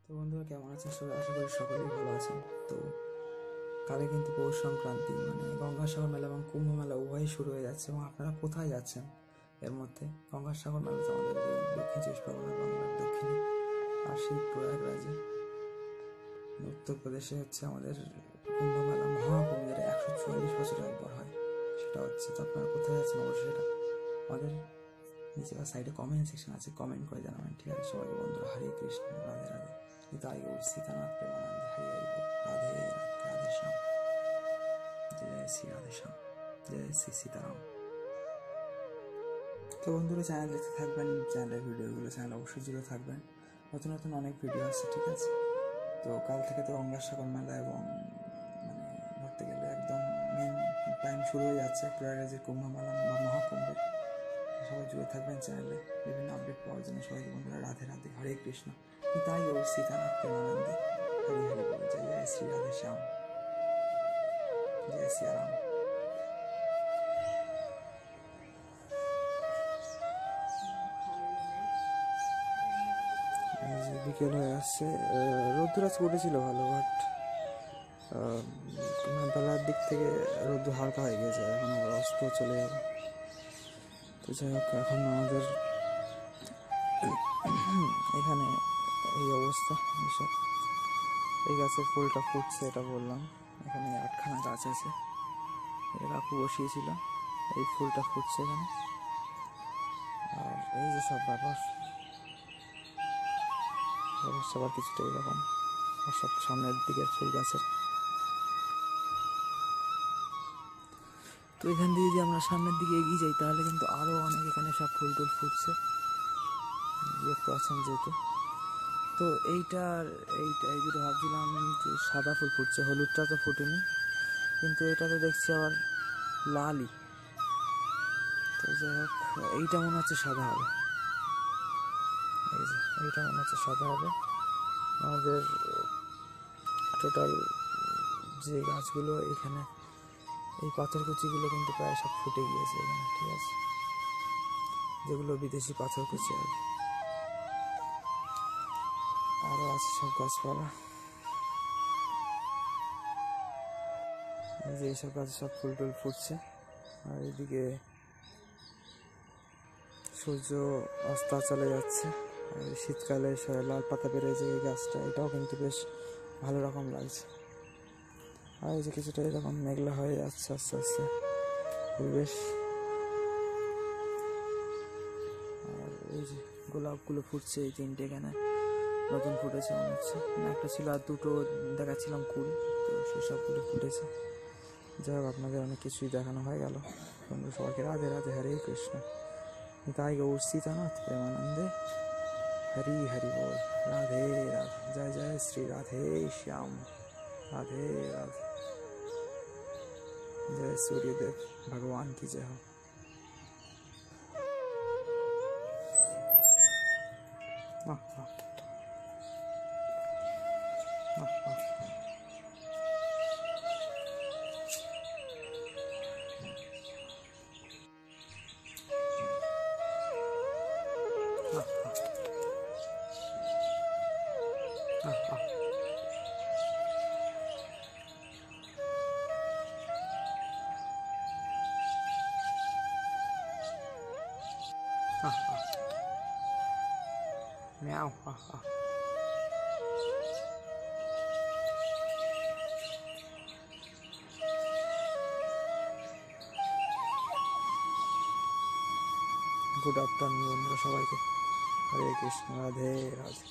তো বন্ধুরা কেমন আছেন সবাই? আশা করি সকলেই ভালো আছেন। তো কালে কিন্তু পৌষ সংক্রান্তি, মানে গঙ্গাসাগর মেলা এবং কুম্ভ মেলা উভয়ই শুরু হয়ে যাচ্ছে। এবং আপনারা কোথায় যাচ্ছেন এর মধ্যে? গঙ্গাসাগর মেলা তো আমাদের দক্ষিণ চব্বিশ পরগনা, বাংলার দক্ষিণে, আর সেই প্রয়াগরাজে উত্তরপ্রদেশে হচ্ছে আমাদের কুম্ভ মেলা, মহাকুম্ভের 144 বছর একবার হয়, সেটা হচ্ছে। তো আপনারা কোথায় যাচ্ছেন অবশ্যই সেটা আমাদের নিচে বা সাইডে কমেন্ট সেকশন আছে, কমেন্ট করে জানাবেন। ঠিক আছে সবাইকে বন্ধুরা, হরে কৃষ্ণ, রাধে রাধে, নিতাই গৌর সীতানাথ প্রেমানন্দ, হরি হরি বল, রাধে রাধে, রাধে শ্যাম, জয় শ্রী রাধে শ্যাম, জয় শ্রী সীতারাম। তো বন্ধুরা চ্যানেল দেখতে থাকবেন, চ্যানেলের ভিডিওগুলো চ্যানেল অবশ্যই জুড়ে থাকবেন, নতুন নতুন অনেক ভিডিও আসছে। ঠিক আছে, তো কাল থেকে তো গঙ্গাসাগর মেলা এবং মানে ধরতে গেলে একদম মেন টাইম শুরু হয়ে যাচ্ছে প্রয়াগরাজের কুম্ভ মেলা বা মহাকুম্ভের। সবাই জুড়ে থাকবেন চ্যানেলে বিভিন্ন আপডেট পাওয়ার জন্য। সবাইকে বন্ধুরা রাধে রাধে, হরে কৃষ্ণ, নিতাই গৌর সীতানাথ প্রেমানন্দে, হরি হরি বল, জয় জয় শ্রী রাধে শ্যাম, জয় শ্রী রাম। বিকেল হয়ে আসছে, রোদ্দুর আজকে উঠেছিল ভালো, বাট বেলার দিক থেকে রোদ্দুর হালকা হয়ে গেছে, এখন আবার অস্ত চলে যাবে। তো যাই হোক, এখন আমাদের এখানে এই অবস্থা, এইসব এই গাছের ফুলটা ফুটছে, এটা বললাম। এখানে 8খানা গাছ আছে, এটা কাকু বসিয়েছিল, এই ফুলটা ফুটছে এখানে। আর এই যে সব ব্যাপার সবার কিছুটা এরকম, আর সব সামনের দিকের ফুল গাছের। তো এখান দিয়ে যদি আমরা সামনের দিকে এগিয়ে যাই তাহলে কিন্তু আরও অনেক এখানে সব ফুল টুল ফুটছে, দেখতে পাচ্ছেন যেহেতু। তো এইটা এই দুটো ভাবছিলাম যে সাদা ফুল ফুটছে, হলুদটা তো ফুটেনি, কিন্তু এটা তো দেখছি আবার লালই। তো যাই হোক, এইটা মনে হচ্ছে সাদা হবে, এই যে এইটা মনে হচ্ছে সাদা হবে। আমাদের টোটাল যে গাছগুলো এখানে, এই পাথরকুচিগুলো কিন্তু প্রায় সব ফুটে গিয়েছে এখানে। ঠিক আছে, যেগুলো বিদেশি পাথরকুচি, আর আরও আছে সব গাছপালা। এই যে এইসব গাছে সব ফুল টুল ফুটছে। আর এদিকে সূর্য অস্ত চলে যাচ্ছে, আর শীতকালে লাল পাতা বেরোয় যে এই গাছটা, এটাও কিন্তু বেশ ভালো রকম লাগছে। আর এই যে কিছুটা এরকম মেঘলা হয়ে যাচ্ছে আস্তে আস্তে পরিবেশ। আর এই যে গোলাপগুলো ফুটছে, এই তিনটে এখানে নতুন ফুটেছে মনে হচ্ছে, একটা ছিল আর দুটো দেখাচ্ছিলাম কুল, তো সেসবগুলো ফুটেছে। যাই হোক, আপনাদের অনেক কিছুই দেখানো হয়ে গেল। বন্ধু সবাইকে রাধে রাধে, হরে কৃষ্ণ, নিতাই গৌর সীতানাথ প্রেমানন্দে, হরি হরি বল, রাধে রাধে, জয় জয় শ্রী রাধে শ্যাম, राधे राधे, जय सूर्यदेव भगवान की जय हो। Meow. गुड आफ्टरनून बंधुरा सबाइके, हरे कृष्ण, राधे राधे।